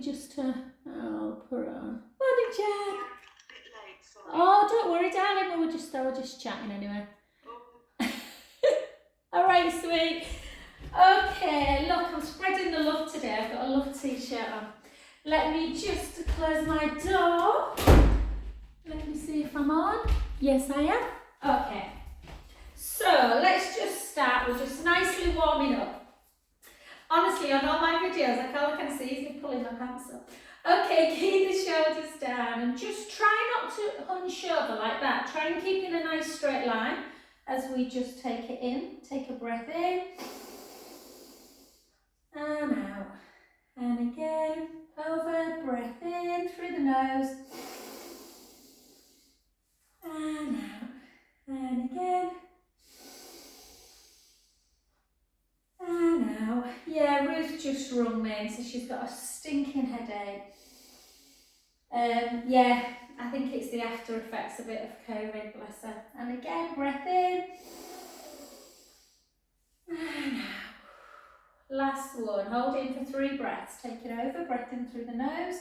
just, I'll put it on. Morning, Jack. Oh, don't worry, darling, we were just chatting anyway. All right, sweet. Okay, look, I'm spreading the love today. I've got a love t-shirt on. Let me just close my door. Let me see if I'm on. Yes, I am. Okay. So let's just start with just nicely warming up. Honestly, on all my videos, all I can see is me pulling my pants up. Okay, keep the shoulders down and just try not to hunch over like that. Try and keep in a nice straight line as we just take it in. Take a breath in and out. And again, over, breath in through the nose and out. And again. And out. Yeah, Ruth just rung me and said she's got a stinking headache. Yeah, I think it's the after effects a bit of COVID, bless her. And again, breath in. And out. Last one, hold in for 3 breaths. Take it over, breath in through the nose.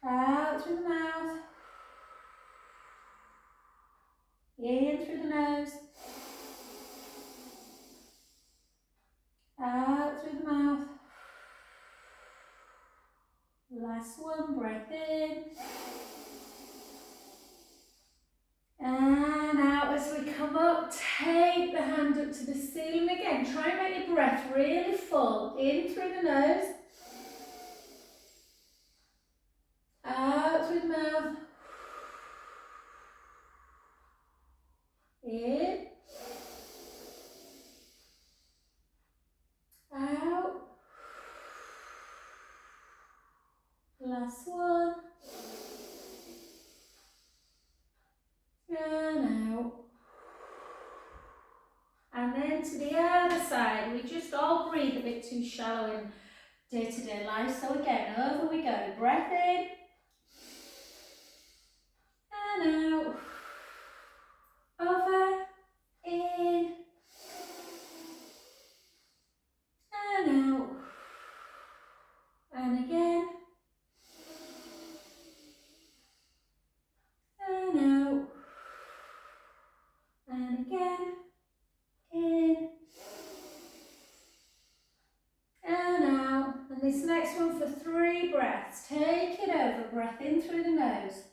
Out through the mouth. In through the nose. Out through the mouth. Last one, breath in. And out as we come up, take the hand up to the ceiling again. Try and make your breath really full. In through the nose. Out through the mouth. In. Out. Last one. And out. And then to the other side, we just all breathe a bit too shallow in day-to-day life. So again, over we go. Breath in. And out. Over. In. And out. And again. And out. And again. In. And out. And this next one for 3 breaths. Take it over. Breath in through the nose.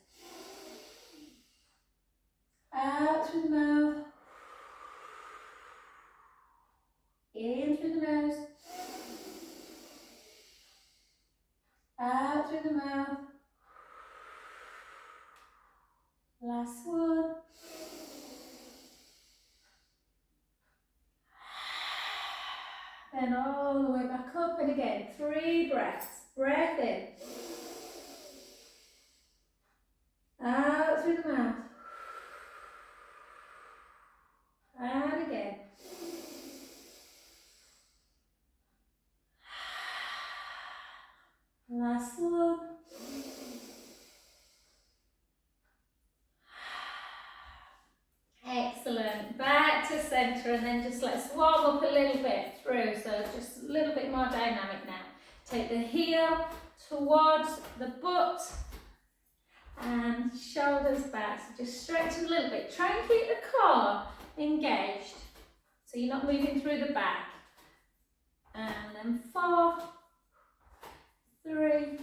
Out through the mouth. In through the nose. Out through the mouth. Last one. Then all the way back up and again. 3 breaths. Breath in. Out through the mouth. And again. Last one. Excellent. Back to centre and then just let's warm up a little bit through. So just a little bit more dynamic now. Take the heel towards the butt and shoulders back. So just stretch a little bit. Try and keep the core engaged so you're not moving through the back. And then 4, 3,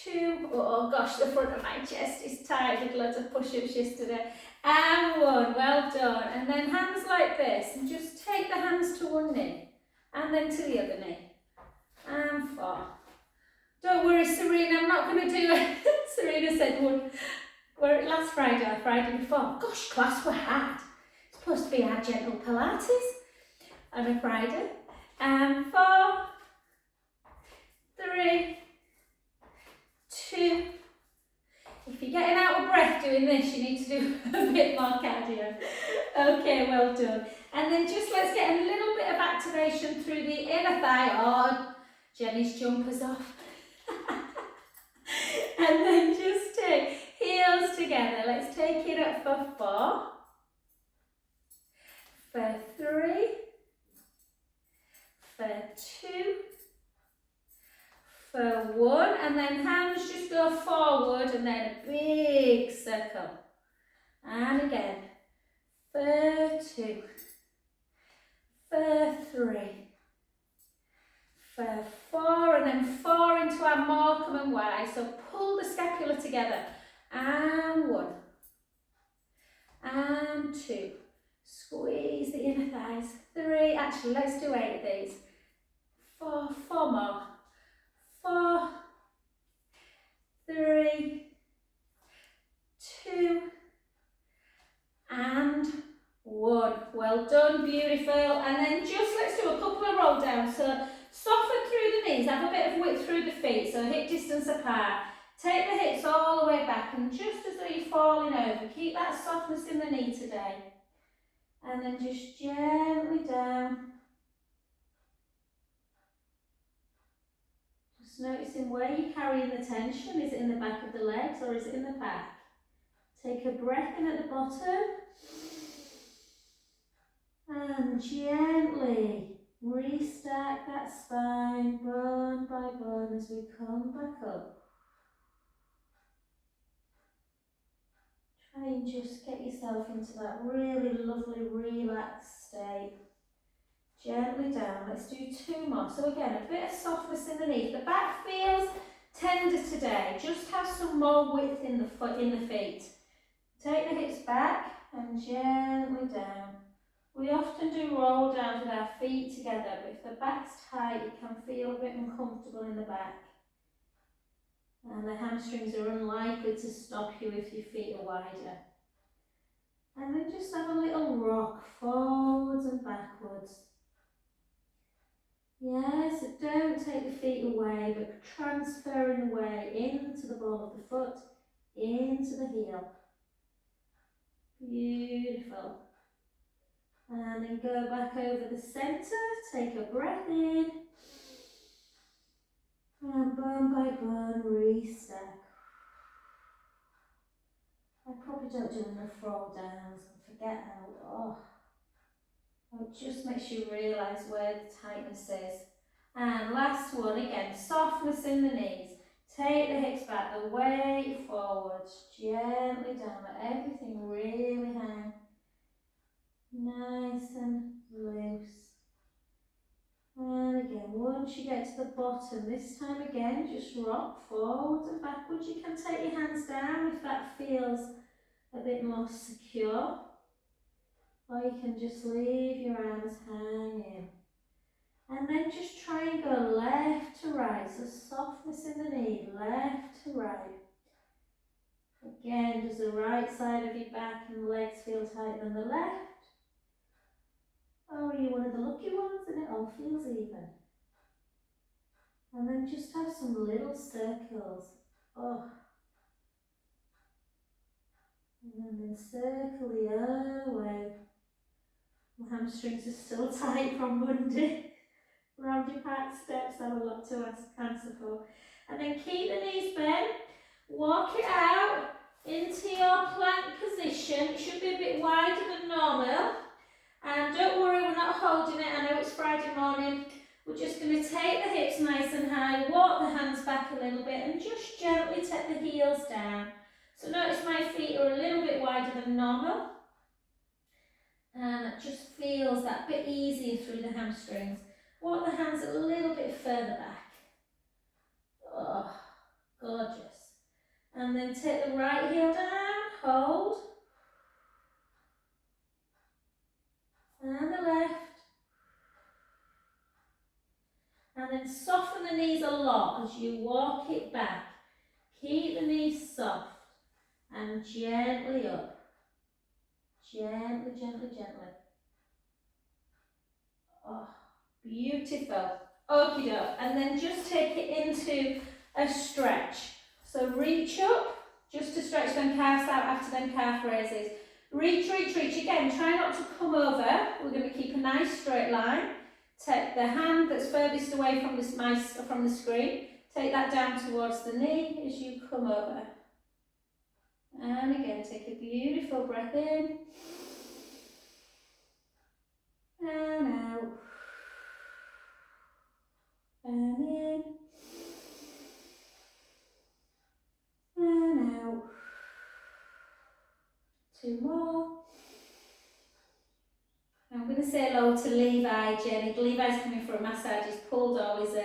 2, oh gosh, the front of my chest is tight. I did loads of push-ups yesterday. And 1, well done. And then hands like this, and just take the hands to one knee, and then to the other knee. And 4. Don't worry, Serena, I'm not going to do it. Serena said last Friday or Friday before. Gosh, class were hard. It's supposed to be our gentle Pilates on a Friday. And 4, 3, 2. If you're getting out of breath doing this, you need to do a bit more cardio. Okay, well done. And then just let's get a little bit of activation through the inner thigh. Oh, Jenny's jumper's off. And then just take heels together. Let's take it up for 4, for 3, for and then hands just go forward, and then a big circle. And again, for 2, for 3, for 4, and then 4 into our Morecambe and Y. So pull the scapula together, and 1, and 2, squeeze the inner thighs, 3, actually let's do 8 of these, 4, 4 more, 4, 3, 2, and 1. Well done, beautiful. And then just let's do a couple of roll downs. So soften through the knees, have a bit of width through the feet, so hip distance apart. Take the hips all the way back, and just as though you're falling over, keep that softness in the knee today. And then just gently down. Just noticing where you're carrying the tension. Is it in the back of the legs or is it in the back? Take a breath in at the bottom. And gently restack that spine, bone by bone, as we come back up. Try and just get yourself into that really lovely relaxed state. Gently down. Let's do 2 more. So again, a bit of softness in the knees. The back feels tender today. Just have some more width in the feet. Take the hips back and gently down. We often do roll downs with our feet together, but if the back's tight, it can feel a bit uncomfortable in the back. And the hamstrings are unlikely to stop you if your feet are wider. And then just have a little rock forwards and backwards. Yes, so don't take the feet away, but transferring the weight into the ball of the foot, into the heel. Beautiful. And then go back over the centre, take a breath in. And bone by bone, restack. I probably don't do enough roll downs and forget how, it just makes you realise where the tightness is. And last one, again, softness in the knees. Take the hips back, the weight forwards, gently down, let everything really hang. Nice and loose. And again, once you get to the bottom, this time again, just rock forwards and backwards. You can take your hands down if that feels a bit more secure. Or you can just leave your arms hanging. And then just try and go left to right. So softness in the knee, left to right. Again, does the right side of your back and legs feel tighter than the left? Or are you one of the lucky ones and it all feels even? And then just have some little circles. And then circle the other way. My hamstrings are still tight from Monday. Round your back steps have a lot to answer for. And then keep the knees bent. Walk it out into your plank position. It should be a bit wider than normal. And don't worry, we're not holding it. I know it's Friday morning. We're just going to take the hips nice and high, walk the hands back a little bit and just gently take the heels down. So notice my feet are a little bit wider than normal. And it just feels that bit easier through the hamstrings. Walk the hands a little bit further back. Oh, gorgeous. And then take the right heel down, hold. And the left. And then soften the knees a lot as you walk it back. Keep the knees soft and gently up. Gently, gently, gently. Oh, beautiful. Okie doke. And then just take it into a stretch. So reach up, just to stretch them calves out after them calf raises. Reach, reach, reach. Again, try not to come over. We're going to keep a nice straight line. Take the hand that's furthest away from the screen. Take that down towards the knee as you come over. And again, take a beautiful breath in. And out. And in. 2 more. I'm going to say hello to Levi, Jenny. Levi's coming for a massage. He's pulled all his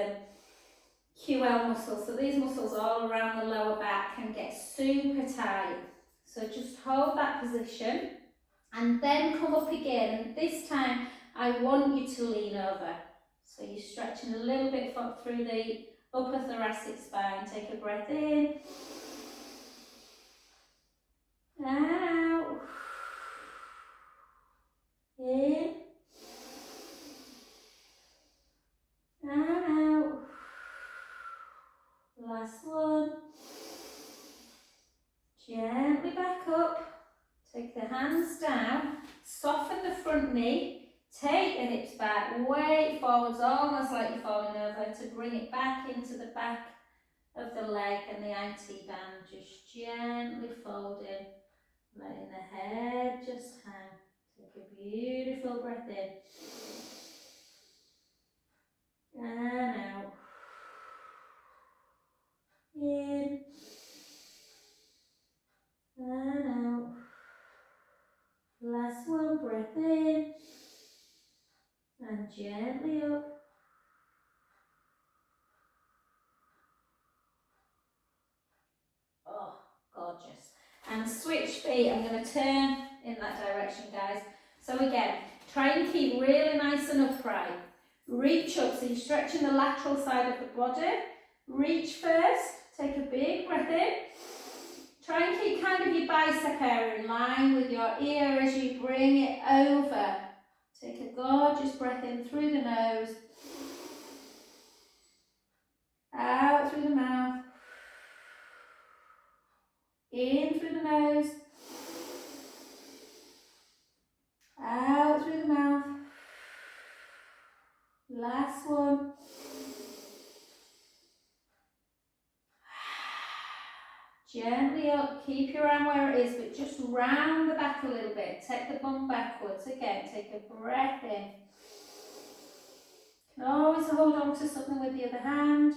QL muscles. So these muscles all around the lower back can get super tight. So just hold that position and then come up again. And this time I want you to lean over. So you're stretching a little bit through the upper thoracic spine. Take a breath in. Out. In. And out. Last one. Gently back up. Take the hands down. Soften the front knee. Take the hips back. Weight forwards, almost like you're falling over, to bring it back into the back of the leg and the IT band. Just gently folding. Letting the head just hang. Take a beautiful breath in. And out. In. And out. Last one, breath in. And gently up. Oh, gorgeous. And switch feet. I'm going to turn in that direction, guys. So again, try and keep really nice and upright. Reach up, so you're stretching the lateral side of the body. Reach first, take a big breath in. Try and keep kind of your bicep area in line with your ear as you bring it over. Take a gorgeous breath in through the nose. Out through the mouth. In through the nose. Out through the mouth. Last one. Gently up, keep your arm where it is, but just round the back a little bit. Take the bum backwards. Again, take a breath in. You can always hold on to something with the other hand.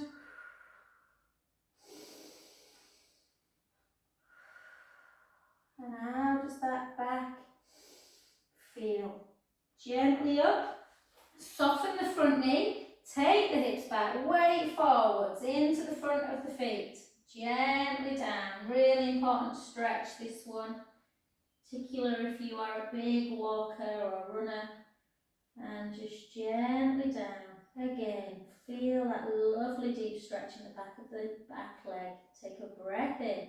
And how does that back feel? Gently up, soften the front knee, take the hips back, weight forwards into the front of the feet. Gently down, really important stretch this one, particularly if you are a big walker or a runner, and just gently down. Again, feel that lovely deep stretch in the back of the back leg. Take a breath in.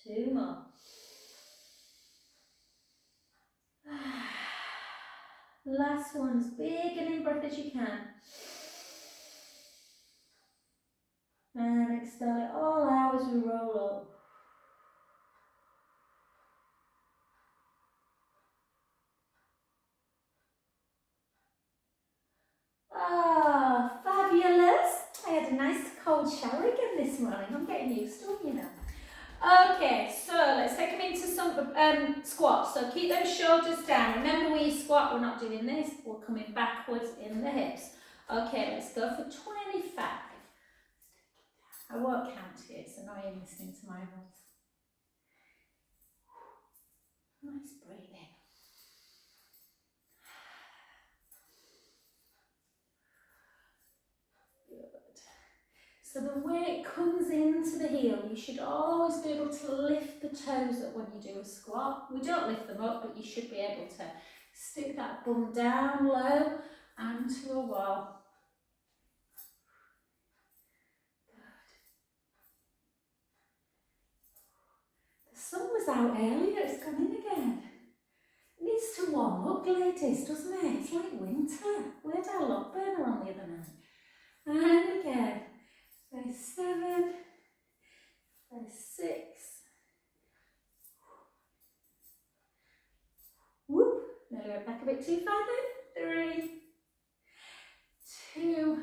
Two more. Last one, as big an in-breath as you can. And exhale it all out as we roll up. Ah, fabulous. I had a nice cold shower again this morning. I'm getting used to it, you know. Okay, so let's take them into some squats. So keep those shoulders down. Remember, when you squat, we're not doing this. We're coming backwards in the hips. Okay, let's go for 25. I won't count here. It's annoying listening to my voice. Nice breathing. Good. So the weight comes into the heel. You should always be able to lift the toes up when you do a squat. We don't lift them up, but you should be able to stick that bum down low and to a wall. The sun was out earlier, it's gone in again. It needs to warm up, ladies, doesn't it? It's like winter. We had our log burner on the other night. And again. There's 7, there's 6. Whoop. Nearly went back a bit too far then. 3, 2,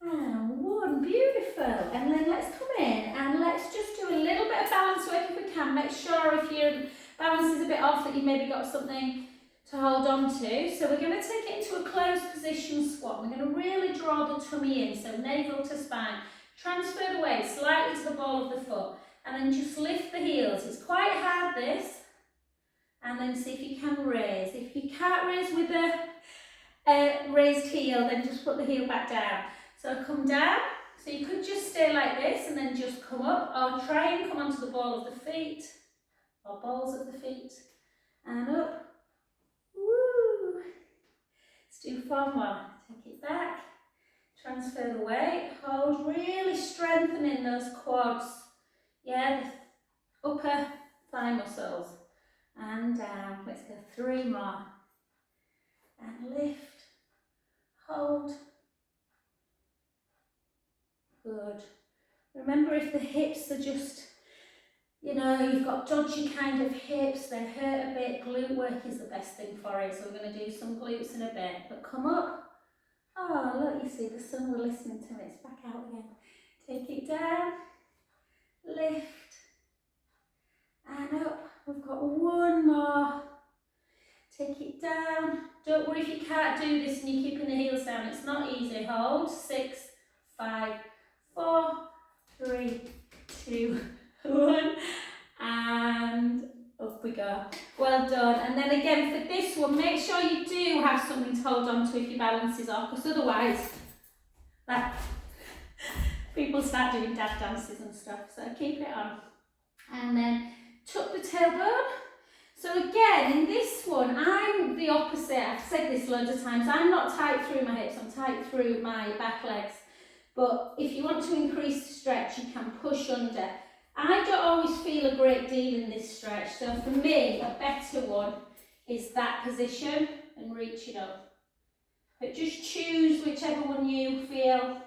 and 1. Beautiful. And then let's come in and let's just do a little bit of balance work if we can. Make sure if your balance is a bit off that you've maybe got something to hold on to. So we're going to take it into a closed position squat. We're going to really draw the tummy in, so navel to spine. Transfer the weight slightly to the ball of the foot, and then just lift the heels. It's quite hard, this. And then see if you can raise. If you can't raise with a raised heel, then just put the heel back down. So come down. So you could just stay like this and then just come up, or try and come onto the ball of the feet, or balls of the feet, and up. Woo! Let's do 4 more. Take it back, transfer the weight, hold, really strengthening those quads. Yeah, the upper thigh muscles. And down. Let's go 3 more. And lift, hold. Good. Remember, if the hips are just, you know, you've got dodgy kind of hips, they hurt a bit, glute work is the best thing for it. So we're going to do some glutes in a bit. But come up. Oh, look, you see the sun, we're listening to it. It's back out again. Take it down, lift, and up. We've got 1 more. Take it down. Don't worry if you can't do this and you're keeping the heels down. It's not easy. Hold. 6, 5, 4, 3, 2, 1. And up we go. Well done. And then again for this one, make sure you do have something to hold on to if your balance is off, because otherwise people start doing dad dances and stuff. So keep it on. And then tuck the tailbone. So again, in this one, I'm the opposite. I've said this loads of times. I'm not tight through my hips, I'm tight through my back legs. But if you want to increase the stretch, you can push under. I don't always feel a great deal in this stretch. So for me, a better one is that position and reaching up. But just choose whichever one you feel.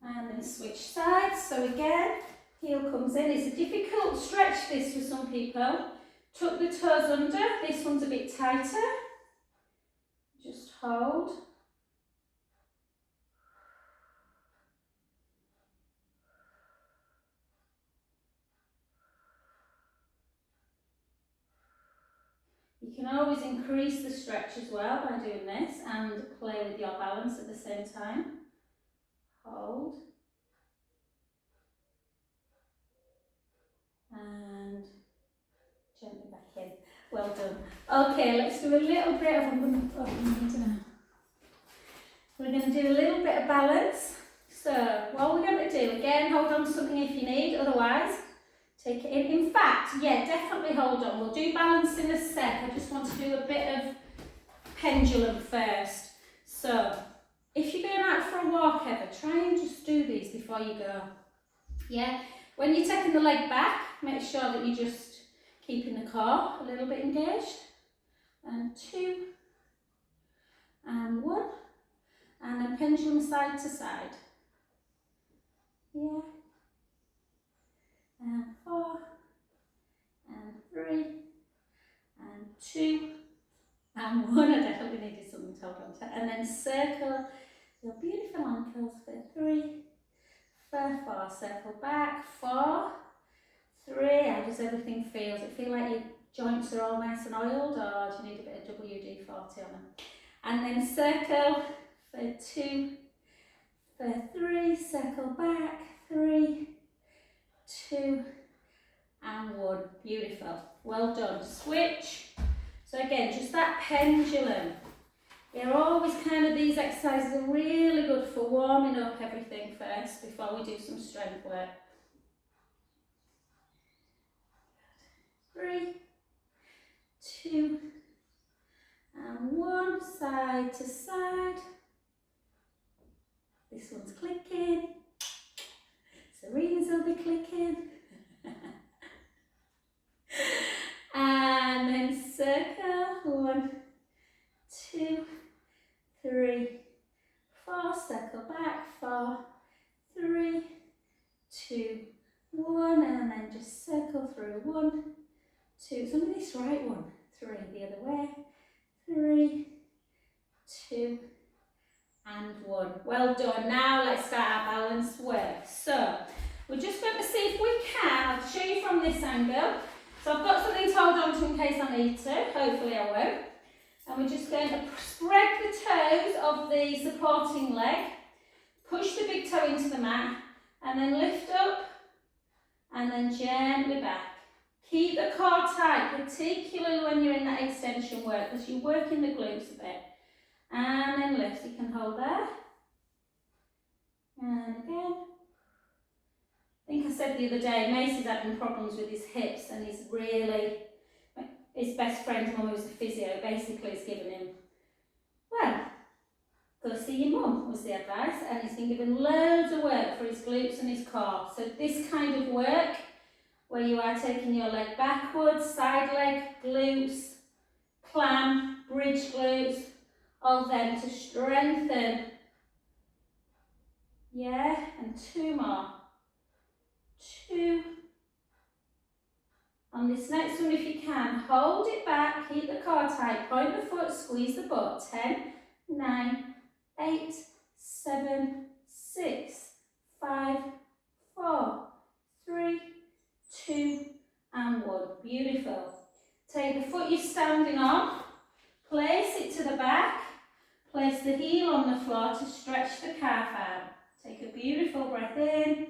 And then switch sides. So again, heel comes in. It's a difficult stretch this for some people. Tuck the toes under. This one's a bit tighter. Just hold. You can always increase the stretch as well by doing this and play with your balance at the same time. Hold. And gently back in. Well done. Okay, let's do a little bit of, we're going to do a little bit of balance. So what we're going to do, again, hold on to something if you need, otherwise take it in. In fact, yeah, definitely hold on. We'll do balance in a sec. I just want to do a bit of pendulum first. So if you're going out for a walk ever, try and just do these before you go. Yeah, when you're taking the leg back, make sure that you're just keeping the core a little bit engaged. And 2, and 1, and then pendulum side to side. Yeah, and 4, and 3, and 2, and 1. I definitely needed something to hold on to. And then circle your beautiful ankles for 3, for 4, circle back, 4, 3. How does everything feel? Does it feel like your joints are all nice and oiled, or do you need a bit of WD-40 on them? And then circle for 2, for 3, circle back, 3, 2, and 1. Beautiful. Well done. Switch. So again, just that pendulum. They're always kind of, these exercises are really good for warming up everything first before we do some strength work. 3, 2, and 1. Side to side. This one's clicking. Serena's will be clicking. And then circle. 1, 2, 3, 4. Circle back. 4, 3, 2, 1. And then just circle through. 1, 2. It's only this right one. 3 the other way. 3, 2, and 1. Well done. Now let's start our balance work. So We're just going to see if we can. I'll show you from this angle. So I've got something to hold on to in case I need to. Hopefully I won't. And we're just going to spread the toes of the supporting leg. Push the big toe into the mat. And then lift up. And then gently back. Keep the core tight, particularly when you're in that extension work, because you're working the glutes a bit. And then lift. You can hold there. And again. I think I said the other day, Macy's having problems with his hips, and he's really, his best friend's mum, who's a physio, basically has given him, well, go see your mum was the advice, and he's been given loads of work for his glutes and his core. So this kind of work, where you are taking your leg backwards, side leg, glutes, clam, bridge glutes, all them to strengthen. Yeah, and 2 more. 2. On this next one, if you can, hold it back, keep the core tight, point the foot, squeeze the butt. 10, 9, 8, 7, 6, 5, 4, 3, 2, and 1. Beautiful. Take the foot you're standing on, place it to the back, place the heel on the floor to stretch the calf out. Take a beautiful breath in.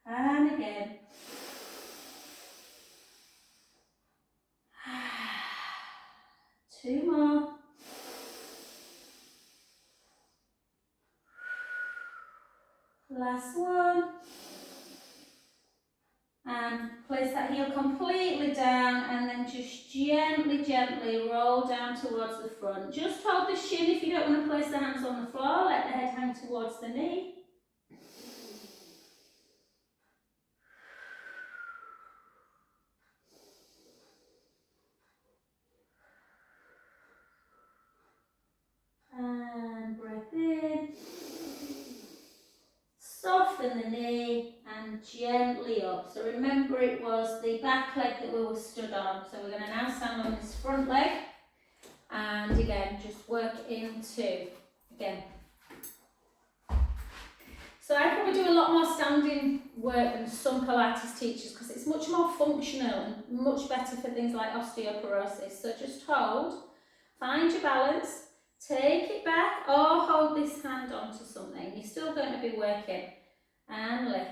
And again. 2 more. Last one. And place that heel completely down, and then just gently, gently roll down towards the front. Just hold the shin if you don't want to place the hands on the floor. Let the head hang towards the knee. And breath in. Soften the knee and gently up. So remember, it was the back leg that we were stood on. So we're going to now stand on this front leg. And again, just work into, again. So I probably do a lot more standing work than some Pilates teachers, because it's much more functional and much better for things like osteoporosis. So just hold, find your balance. Take it back or hold this hand onto something. You're still going to be working. And lift.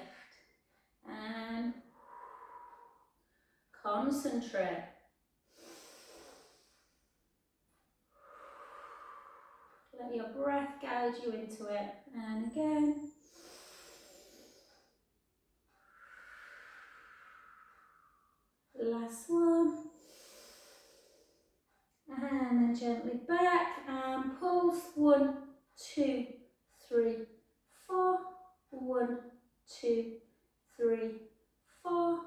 And concentrate. Let your breath guide you into it. And again. Last one. And then gently back and pulse. 1, 2, 3, 4. 1, 2, 3, 4.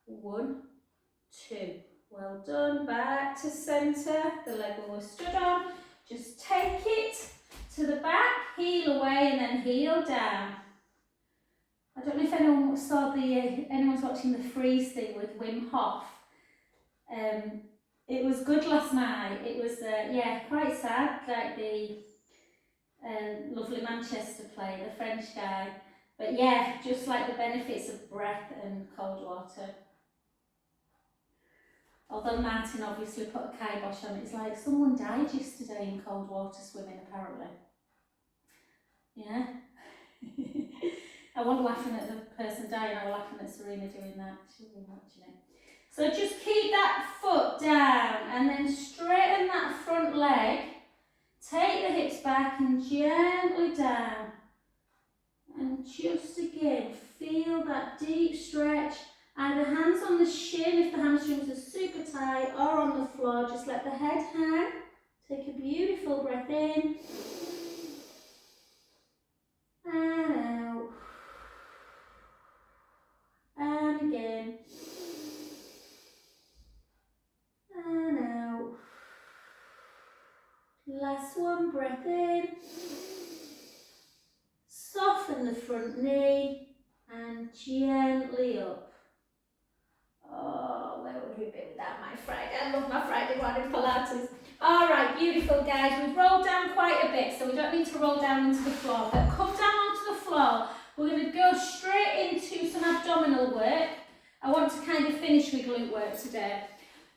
1, 2. Well done. Back to centre. The leg we were stood on. Just take it to the back, heel away, and then heel down. I don't know if anyone saw anyone's watching the freeze thing with Wim Hof. It was good last night. It was, yeah, quite sad, like the lovely Manchester player, the French guy. But yeah, just like the benefits of breath and cold water. Although Martin obviously put a kibosh on it, it's like someone died yesterday in cold water swimming, apparently. Yeah. I wasn't laughing at the person dying, I was laughing at Serena doing that. She'll be watching it. So just keep that foot down and then straighten that front leg. Take the hips back and gently down. And just again, feel that deep stretch. Either hands on the shin if the hamstrings are super tight, or on the floor. Just let the head hang. Take a beautiful breath in. And out. And again. And out. Last one, breath in. Soften the front knee and gently up. Oh, where would we be without my Friday? I love my Friday morning Pilates. All right, beautiful guys. We've rolled down quite a bit, so we don't don't mean to roll down into the floor, but come down onto the floor. We're going to go straight into some abdominal work. I want to kind of finish with glute work today.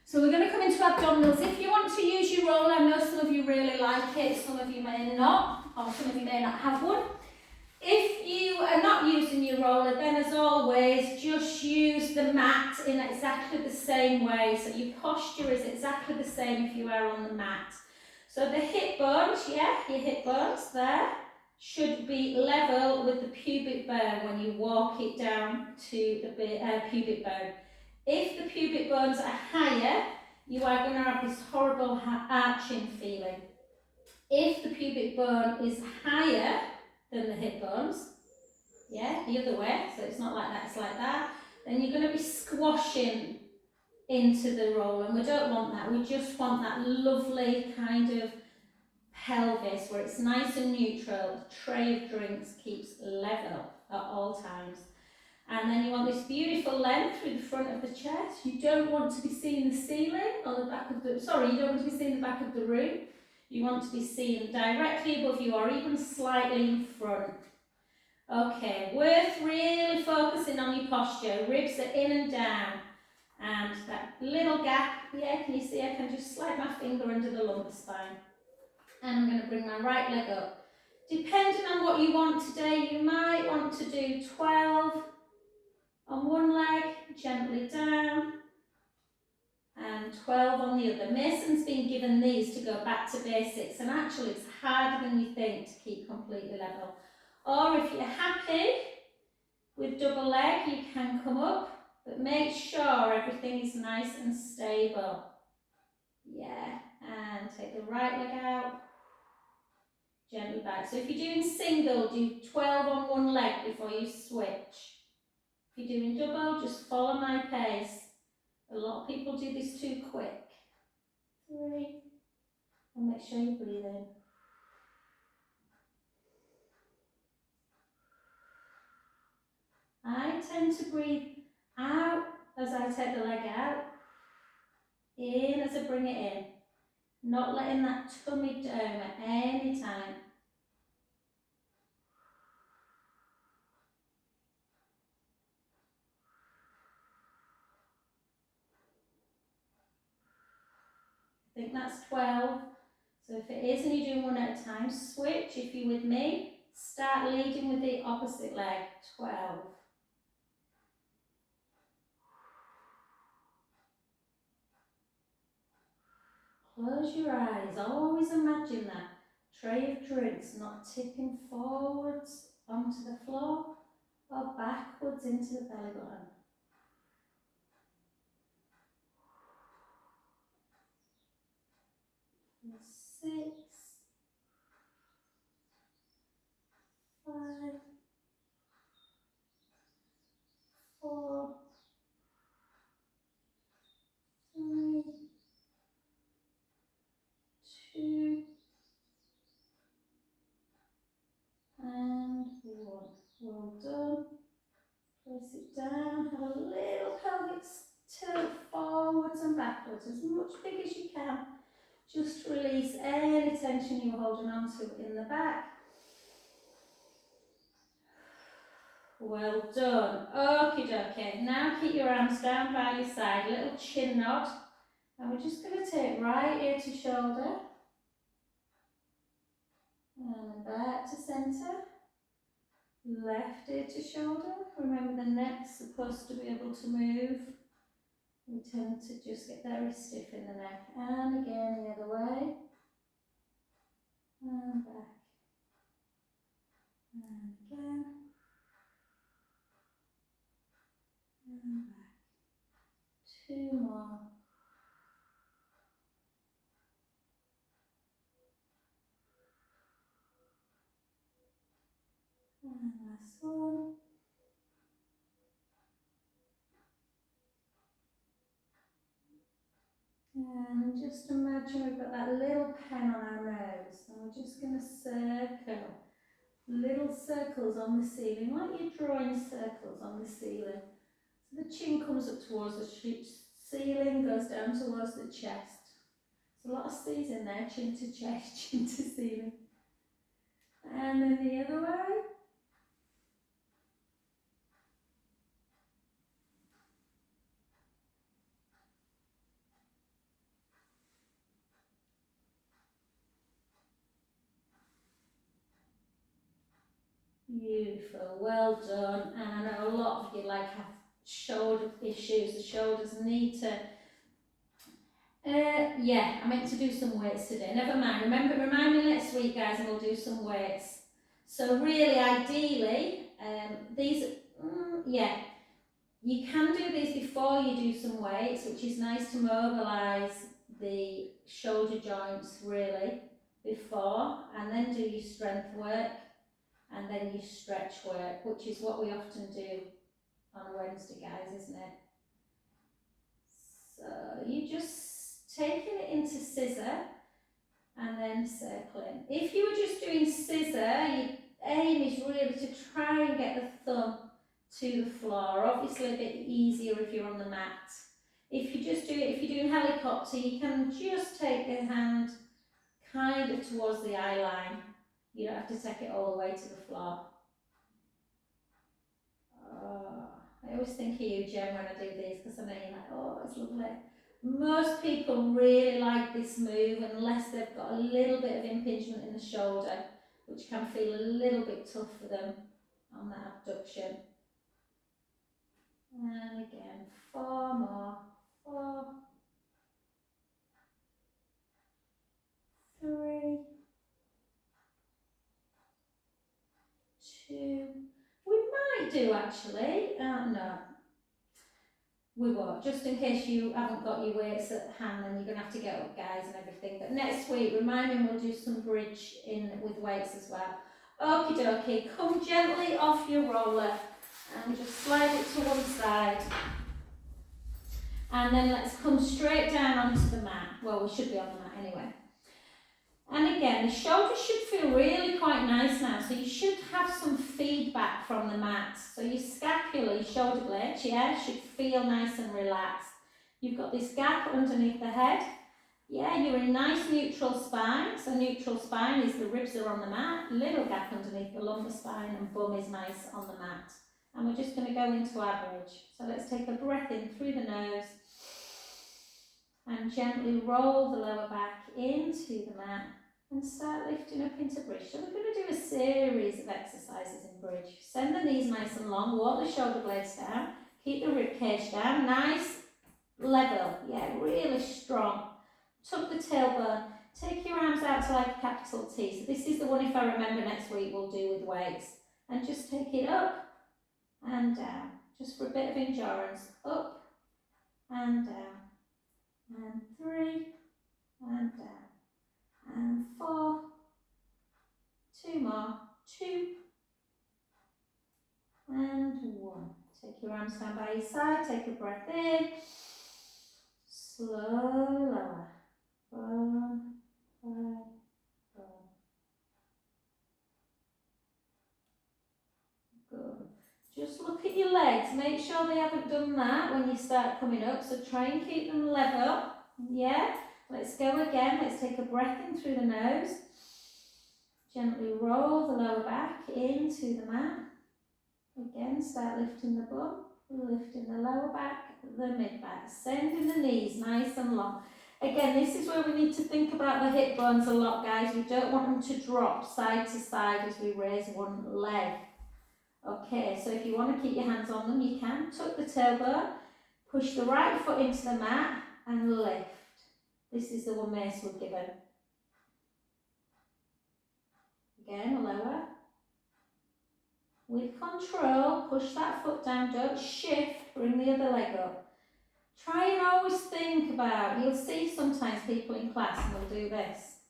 So we're going to come into abdominals. If you want to use your roller, I know some of you really like it, some of you may not, or some of you may not have one. If you are not using your roller, then as always, just use the mat in exactly the same way. So your posture is exactly the same if you are on the mat. So the hip bones, yeah, your hip bones there, should be level with the pubic bone when you walk it down to the pubic bone. If the pubic bones are higher, you are going to have this horrible arching feeling. If the pubic bone is higher than the hip bones, yeah, the other way, so it's not like that, it's like that, then you're going to be squashing into the roll, and we don't want that. We just want that lovely kind of pelvis where it's nice and neutral. The tray of drinks keeps level at all times. And then you want this beautiful length through the front of the chest. You don't want to be seeing the ceiling or the back of the, you don't want to be seeing the back of the room. You want to be seen directly above you or even slightly in front. Okay, worth really focusing on your posture. Ribs are in and down. And that little gap, yeah, can you see I can just slide my finger under the lumbar spine. And I'm going to bring my right leg up. Depending on what you want today, you might want to do 12 on one leg, gently down, and 12 on the other. Mason's been given these to go back to basics, and actually it's harder than you think to keep completely level. Or if you're happy with double leg, you can come up, but make sure everything is nice and stable. Yeah, and take the right leg out, gently back. So if you're doing single, do 12 on one leg before you switch. If you're doing double, just follow my pace. A lot of people do this too quick. 3, and make sure you breathe in. I tend to breathe out as I take the leg out, in as I bring it in, not letting that tummy down at any time. I think that's 12. So if it is and you're doing one at a time, switch. If you're with me, start leading with the opposite leg. 12. Close your eyes. Always imagine that tray of drinks not tipping forwards onto the floor or backwards into the belly button. 6, 5, 4, 3, 2, and 1. Well done. Place it down. Have a little pelvic tilt forwards and backwards, as much big as you can. Just release any tension you're holding on to in the back. Well done. Okie dokie. Now keep your arms down by your side, little chin nod. And we're just going to take right ear to shoulder. And back to centre. Left ear to shoulder. Remember the neck's supposed to be able to move. We tend to just get very stiff in the neck. And again the other way. And back. And again. And back. 2 more. And last one. And just imagine we've got that little pen on our nose. And we're just going to circle little circles on the ceiling, like you're drawing circles on the ceiling. So the chin comes up towards the ceiling, goes down towards the chest. There's a lot of C's in there, chin to chest, chin to ceiling. And then the other way. Beautiful, well done. And I know a lot of you like have shoulder issues. The shoulders need to. Yeah, I meant to do some weights today. Never mind. Remind me next week, guys, and we'll do some weights. So really, ideally, yeah, you can do these before you do some weights, which is nice to mobilise the shoulder joints really before, and then do your strength work, and then your stretch work, which is what we often do on a Wednesday, guys, isn't it? So you just taking it into scissor and then circling. If you were just doing scissor, your aim is really to try and get the thumb to the floor. Obviously a bit easier if you're on the mat. If you just do it, if you're doing helicopter, you can just take the hand kind of towards the eye line. You don't have to take it all the way to the floor. I always think of you, Jen, when I do these, because I know you're like, oh, it's lovely. Most people really like this move unless they've got a little bit of impingement in the shoulder, which can feel a little bit tough for them on that abduction. And again, 4 more. 4, 3, 2. We might do actually. No, we won't. Just in case you haven't got your weights at hand, then you're going to have to get up, guys, and everything. But next week, remind me, we'll do some bridge in with weights as well. Okie dokie, come gently off your roller and just slide it to one side. And then let's come straight down onto the mat. Well, we should be on the mat anyway. And again, the shoulders should feel really quite nice now, so you should have some feedback from the mat. So your scapula, your shoulder blades, yeah, should feel nice and relaxed. You've got this gap underneath the head. Yeah, you're in nice neutral spine. So neutral spine is the ribs are on the mat, little gap underneath the lumbar spine, and bum is nice on the mat. And we're just going to go into average. So let's take a breath in through the nose and gently roll the lower back into the mat and start lifting up into bridge. So we're going to do a series of exercises in bridge. Send the knees nice and long, walk the shoulder blades down, keep the rib cage down, nice level, yeah, really strong. Tuck the tailbone, take your arms out to like a capital T. So this is the one, if I remember next week, we'll do with weights. And just take it up and down, just for a bit of endurance. Up and down, and 3, and down, and 4, 2 more, 2, and 1. Take your arms down by your side, take a breath in, slowly lower, 1, 5, 4. Good. Just look at your legs, make sure they haven't done that when you start coming up, so try and keep them level, yeah? Let's go again, let's take a breath in through the nose, gently roll the lower back into the mat, again start lifting the bum, lifting the lower back, the mid back, sending the knees nice and long. Again, this is where we need to think about the hip bones a lot, guys. We don't want them to drop side to side as we raise one leg. Okay, so if you want to keep your hands on them, you can. Tuck the tailbone, push the right foot into the mat and lift. This is the one Mace was given. Again, lower. With control, push that foot down, don't shift, bring the other leg up. Try and always think about, you'll see sometimes people in class and they'll do this.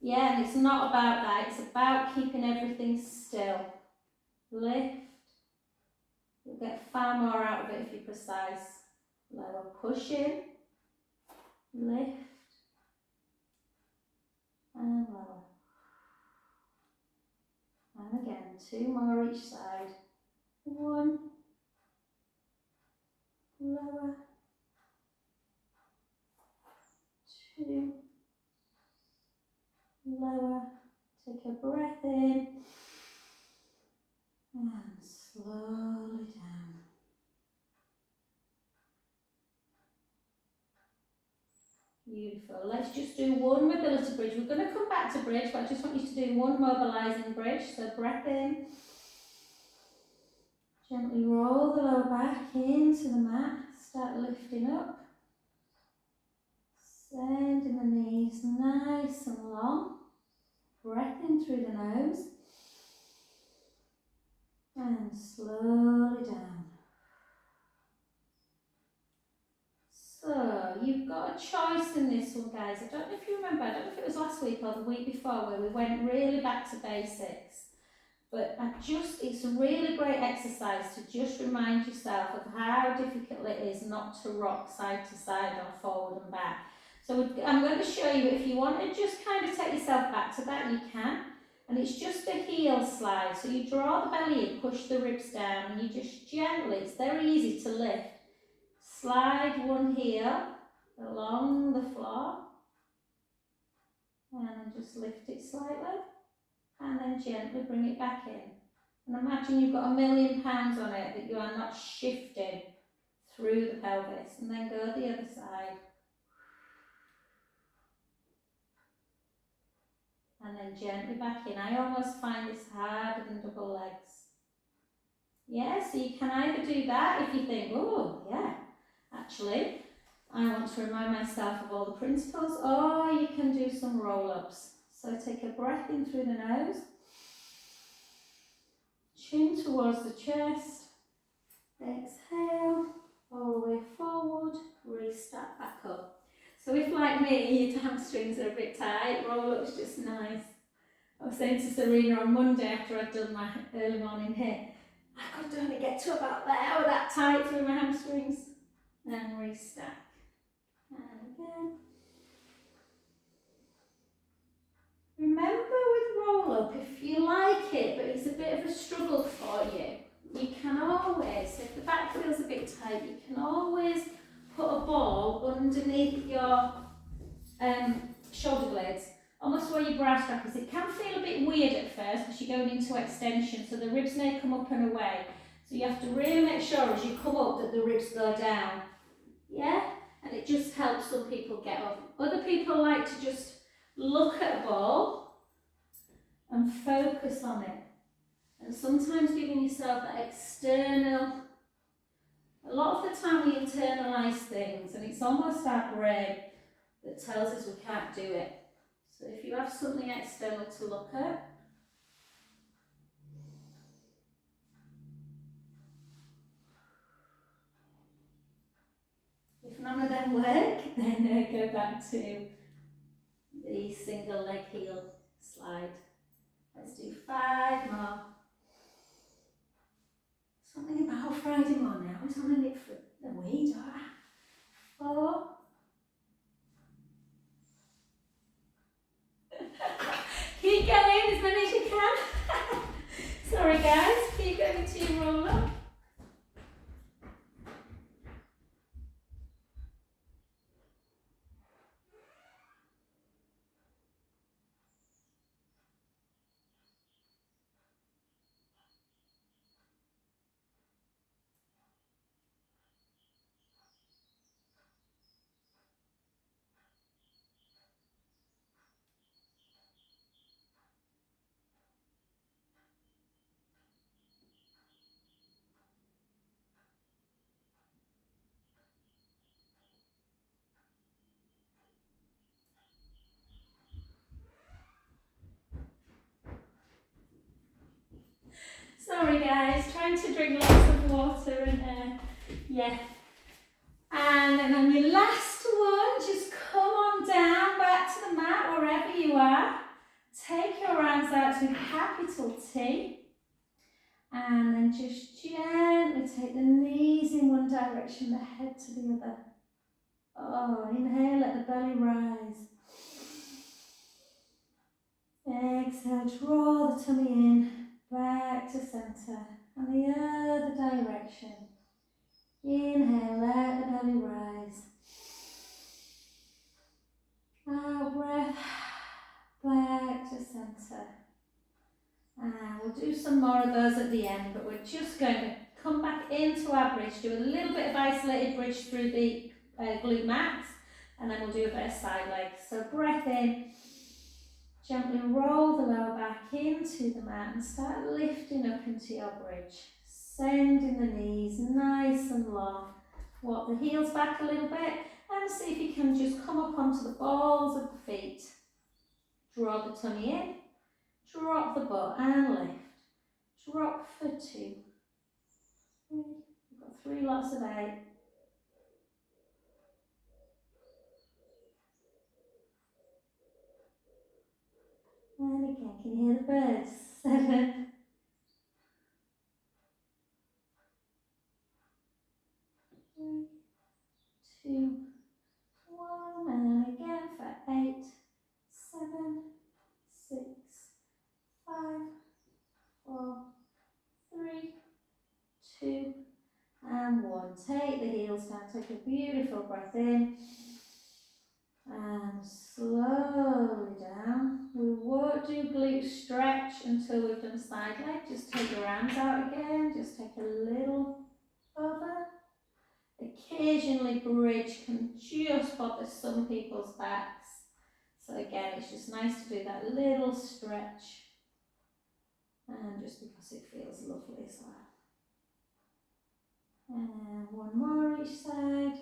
Yeah, and it's not about that, it's about keeping everything still. Lift. You'll get far more out of it if you're precise. Lower, push in, lift, and lower. And again, 2 more each side. 1, lower, 2, lower, And slowly down. Beautiful. Let's just do one mobility bridge. We're going to come back to bridge, but I just want you to do one mobilising bridge. So breath in. Gently roll the lower back into the mat. Start lifting up. Sending the knees nice and long. Breath in through the nose. And slowly down. So, you've got a choice in this one, guys. I don't know if you remember, I don't know if it was last week or the week before, where we went really back to basics. But it's a really great exercise to just remind yourself of how difficult it is not to rock side to side or forward and back. So I'm going to show you, if you want to just kind of take yourself back to that, you can. And it's just a heel slide. So you draw the belly in, push the ribs down, and you just gently, it's very easy to lift. Slide one heel along the floor and just lift it slightly and then gently bring it back in. And imagine you've got £1,000,000 on it that you are not shifting through the pelvis, and then go the other side. And then gently back in. I almost find this harder than double legs. Yeah, so you can either do that if you think, oh yeah, actually, I want to remind myself of all the principles, or you can do some roll-ups. So take a breath in through the nose, chin towards the chest, exhale, all the way forward, restart back up. So if, like me, your hamstrings are a bit tight, roll-up's just nice. I was saying to Serena on Monday after I'd done my early morning hit, I could only get to about there with that tight through my hamstrings. And restack. And again. Remember with roll-up, if you like it, but it's a bit of a struggle for you, you can always, if the back feels a bit tight, you can always put a ball underneath your shoulder blades, almost where your brow strap is. It can feel a bit weird at first because you're going into extension, so the ribs may come up and away. So you have to really make sure as you come up that the ribs go down. Yeah? And it just helps some people get up. Other people like to just look at a ball and focus on it. And sometimes giving yourself that external, a lot of the time we internalise things and it's almost our brain that tells us we can't do it. So if you have something external to look at, if none of them work, then go back to the single leg heel slide. Let's do 5 more. Something about Friday morning, I was on it for the week, don't I? 4. Keep going as many as you can. Sorry guys, keep going to your roll up. Sorry guys, trying to drink lots of water and yeah. And then on your last one, just come on down back to the mat wherever you are. Take your arms out to capital T. And then just gently take the knees in one direction, the head to the other. Oh, inhale, let the belly rise. Exhale, draw the tummy in, back to centre, and the other direction. Inhale, let the belly rise. Out breath, back to centre. And we'll do some more of those at the end, but we're just going to come back into our bridge, do a little bit of isolated bridge through the glute max, and then we'll do a bit of side legs. So breath in, gently roll the lower back into the mat and start lifting up into your bridge. Sending the knees nice and long. Walk the heels back a little bit and see if you can just come up onto the balls of the feet. Draw the tummy in, drop the butt and lift. Drop for 2, 3. We've got 3 lots of 8. And again, can you hear the birds? 7, 3, 2, 1, and again for 8, 7, 6, 5, 4, 3, 2, and 1. Take the heels down, take a beautiful breath in, and slowly down. We won't do glute stretch until we've done side leg. Just take your arms out again, just take a little over. Occasionally bridge can just bother some people's backs. So again, it's just nice to do that little stretch. And just because it feels lovely as well. And 1 more each side.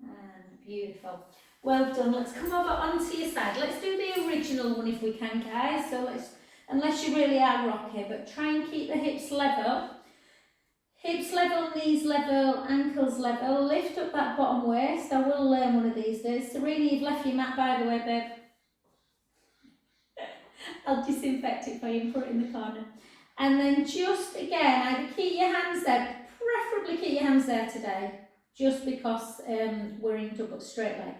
And beautiful. Well done. Let's come over onto your side. Let's do the original one if we can, guys. So let's, unless you really are rocky, but try and keep the hips level. Hips level, knees level, ankles level. Lift up that bottom waist. I will learn one of these days. Serena, you've left your mat by the way, babe. I'll disinfect it for you and put it in the corner. And then just again, either keep your hands there, preferably keep your hands there today, just because we're in double straight leg.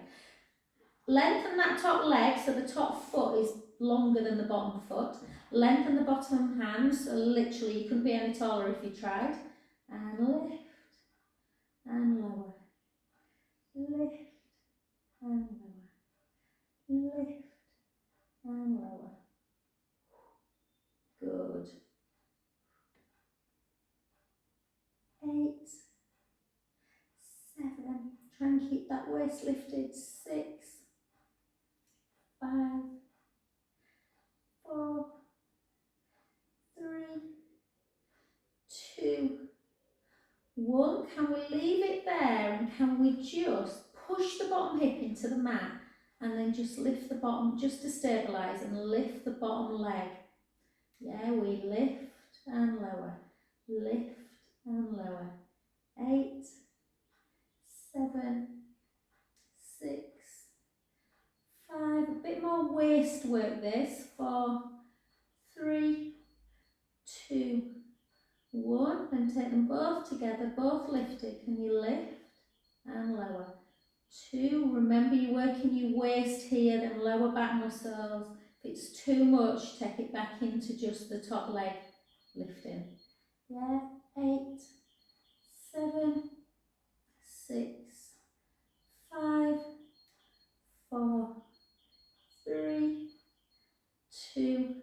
Lengthen that top leg so the top foot is longer than the bottom foot. Lengthen the bottom hands, so literally you couldn't be any taller if you tried. And lift and lower. Lift and lower. Lift and lower. Good. 8, 7. Try and keep that waist lifted. 6, 5, 4, 3, 2, 1. Can we leave it there and can we just push the bottom hip into the mat and then just lift the bottom just to stabilise and lift the bottom leg. Yeah, we lift and lower, lift and lower. 8, 7, 6, 5. A bit more waist work this. 4, 3, 2, 1. And take them both together, both lifted. Can you lift and lower? 2. Remember you're working your waist here, then lower back muscles. If it's too much, take it back into just the top leg lifting. Yeah, 8, 7, 6, 5, 4, 3, 2,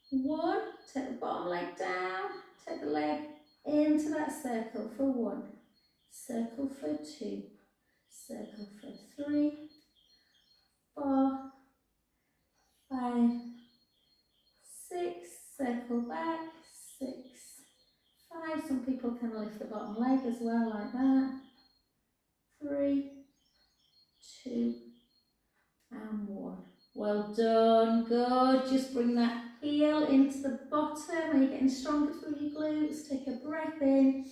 1. Take the bottom leg down, take the leg into that circle for 1, circle for 2, circle for 3, 4, 5, 6, circle back, 6, 5. Some people can lift the bottom leg as well like that. 3, 2, and 1. Well done, good. Just bring that heel into the bottom. Are you getting stronger through your glutes? Take a breath in.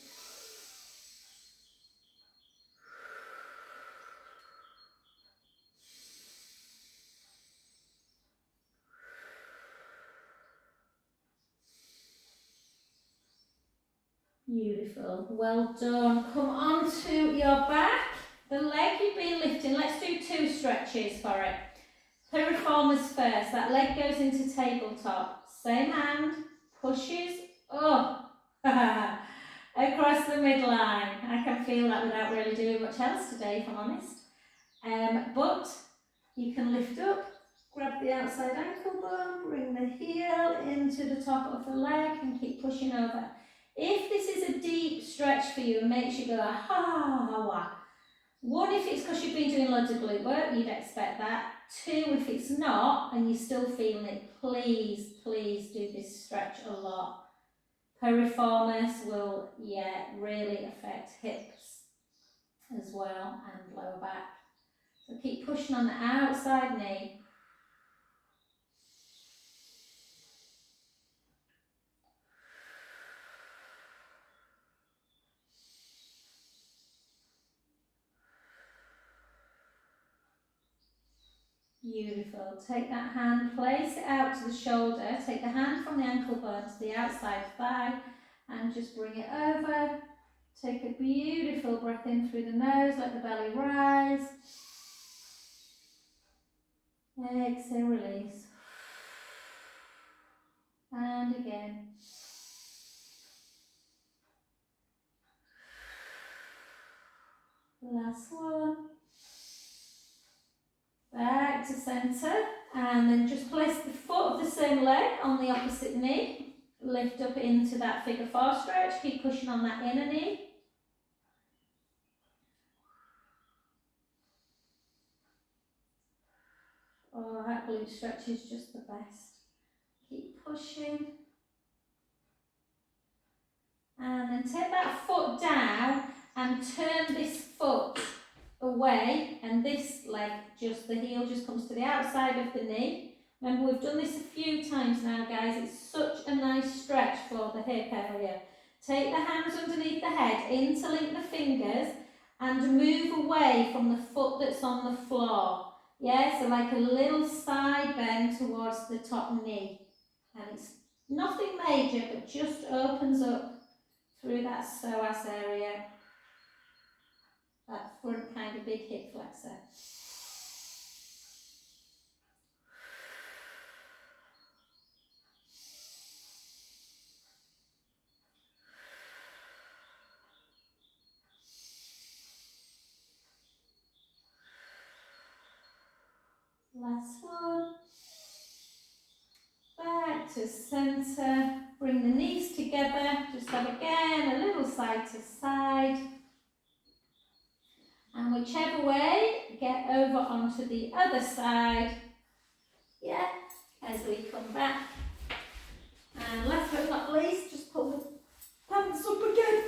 Beautiful, well done. Come on to your back. The leg you've been lifting, let's do 2 stretches for it. Piriformis first, that leg goes into tabletop. Same hand, pushes up, across the midline. I can feel that without really doing much else today, if I'm honest. But You can lift up, grab the outside ankle bone, bring the heel into the top of the leg and keep pushing over. If this is a deep stretch for you and makes you go ha ha ha ha, one, if it's because you've been doing loads of glute work, you'd expect that. Two, if it's not and you're still feeling it, please, please do this stretch a lot. Piriformis will, really affect hips as well and lower back. So keep pushing on the outside knee. Beautiful. Take that hand, place it out to the shoulder. Take the hand from the ankle bone to the outside thigh and just bring it over. Take a beautiful breath in through the nose, let the belly rise. Exhale, release. And again. Last one. Back to centre. And then just place the foot of the same leg on the opposite knee. Lift up into that figure four stretch. Keep pushing on that inner knee. Oh, that glute stretch is just the best. Keep pushing. And then take that foot down and turn this foot away, and this leg, just the heel just comes to the outside of the knee. Remember, we've done this a few times now, guys. It's such a nice stretch for the hip area. Take the hands underneath the head, interlink the fingers, and move away from the foot that's on the floor. Yeah, so like a little side bend towards the top knee. And it's nothing major, but just opens up through that psoas area. That front kind of big hip flexor. Last one. Back to centre. Bring the knees together. Just have again a little side to side. And whichever way, get over onto the other side. Yeah, as we come back. And last but not least, just pull the pants up again.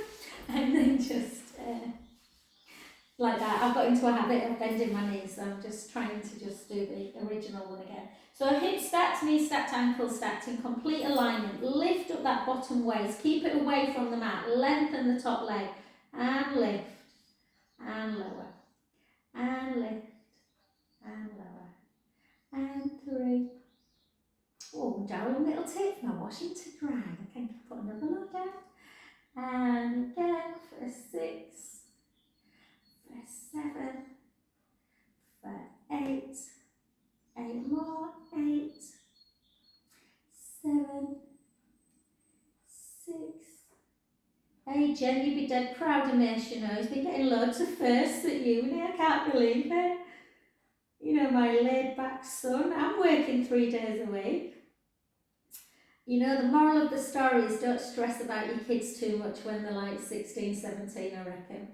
And then just like that. I've got into a habit of bending my knees, so I'm just trying to just do the original one again. So hip stacked, knee stacked, ankle stacked in complete alignment. Lift up that bottom waist. Keep it away from the mat. Lengthen the top leg. And lift. And lower. And lift. And lower. And 3. Oh, darling little tip. My washing to dry. I can put another load down. And again for 6. For 7. For 8. 8 more. 8. 7. 6. Hey Jen, you'd be dead proud of me, you know. He's been getting loads of firsts at uni. I can't believe it. You know, my laid back son. I'm working 3 days a week. You know, the moral of the story is don't stress about your kids too much when they're like 16, 17, I reckon.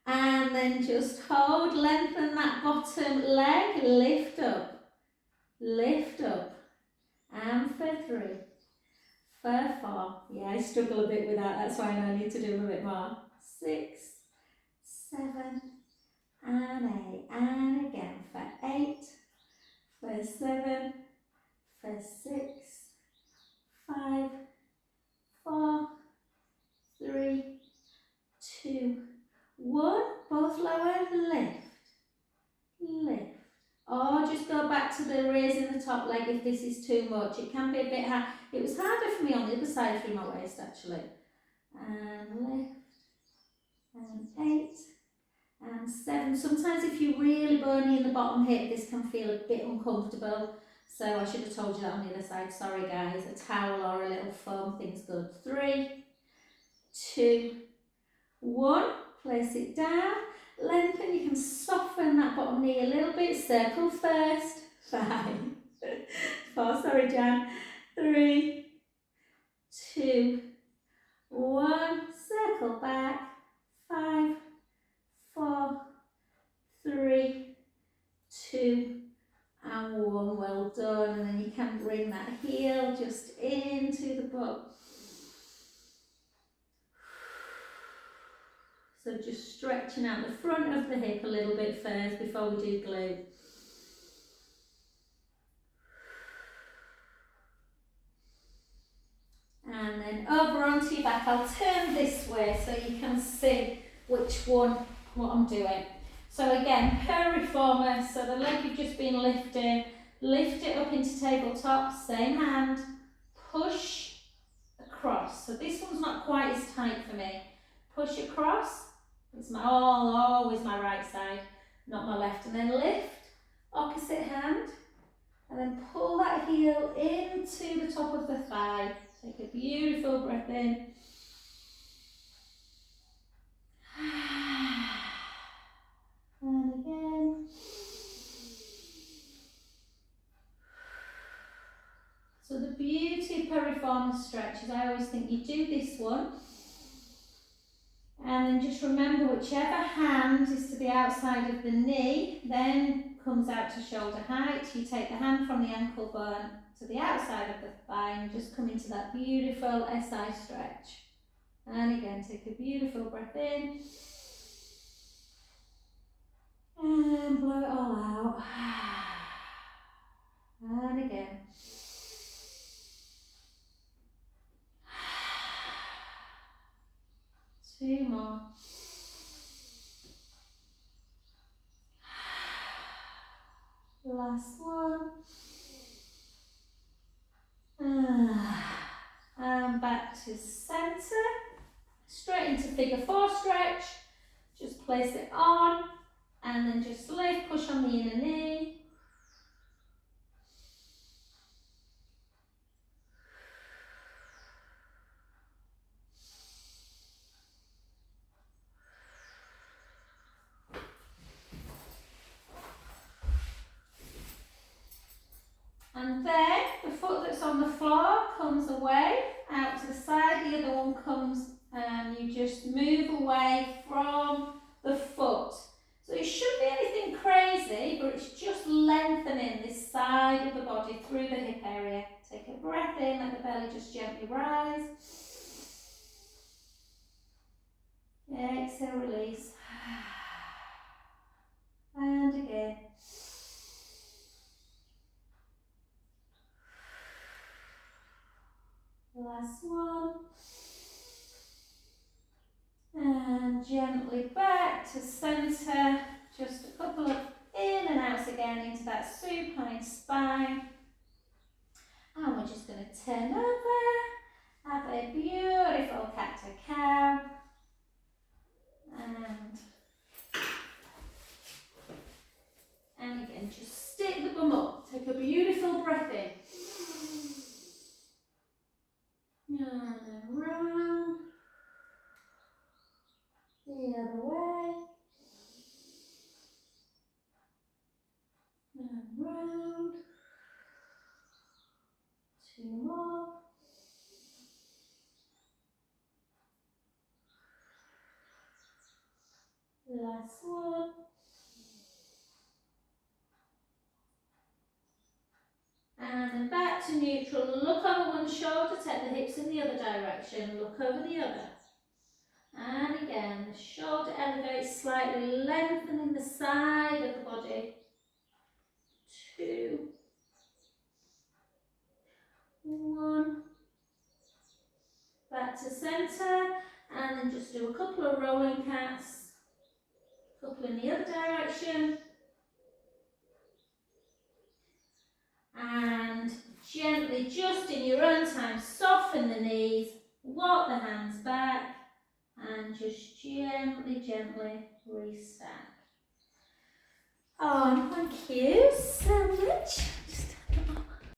And then just hold, lengthen that bottom leg, lift up. Lift up. And for 3. For 4. Yeah, I struggle a bit with that. That's why I need to do a bit more. 6. 7. And 8. And again for 8. For 7. For 6. 5. 4. 3. 2. 1. Both lower. Lift. Lift. Or just go back to the raising the top leg if this is too much. It can be a bit hard. It was harder for me on the other side through my waist actually. And lift. And 8. And 7. Sometimes if you're really bony in the bottom hip, this can feel a bit uncomfortable. So I should have told you that on the other side. Sorry guys. A towel or a little foam thing's good. 3, 2, 1. Place it down. Lengthen, you can soften that bottom knee a little bit. Circle first. 5, 4, sorry Jan. 3, 2, 1. Circle back. 5, 4, 3, 2, and 1. Well done. And then you can bring that heel just into the butt. So just stretching out the front of the hip a little bit first before we do glute. And then over onto your back. I'll turn this way so you can see which one, what I'm doing. So again, per reformer, so the leg you've just been lifting, lift it up into tabletop, same hand, push across. So this one's not quite as tight for me. Push across, it's always my right side, not my left. And then lift, opposite hand, and then pull that heel into the top of the thigh. Take a beautiful breath in. And again. So the beauty of piriformis stretch is I always think you do this one and then just remember whichever hand is to the outside of the knee then comes out to shoulder height. You take the hand from the ankle bone to the outside of the thigh and just come into that beautiful SI stretch. And again, take a beautiful breath in. And blow it all out. And again. Two more. Last one. And back to centre. Straight into figure 4 stretch. Just place it on. And then just lift, push on the inner knee. And then the foot that's on the floor comes away, out to the side, the other one comes and you just move away from the foot. So it shouldn't be anything crazy, but it's just lengthening this side of the body through the hip area. Take a breath in, let the belly just gently rise. Exhale, release. And again. Last one. And gently back to centre. Just a couple of in and outs again into that supine spine. And we're just going to turn over. Have a beautiful cat-to-cow. And again, just stick the bum up. Take a beautiful breath in. And then round. The other way. And round. 2 more. Last one. And then back to neutral. Look over one shoulder, take the hips in the other direction. Look over the other. And again, the shoulder elevates slightly, lengthening the side of the body. 2, 1. Back to centre. And then just do a couple of rolling cats. A couple in the other direction. And gently, just in your own time, soften the knees, walk the hands back, and just gently, gently restack. Oh, thank you so much.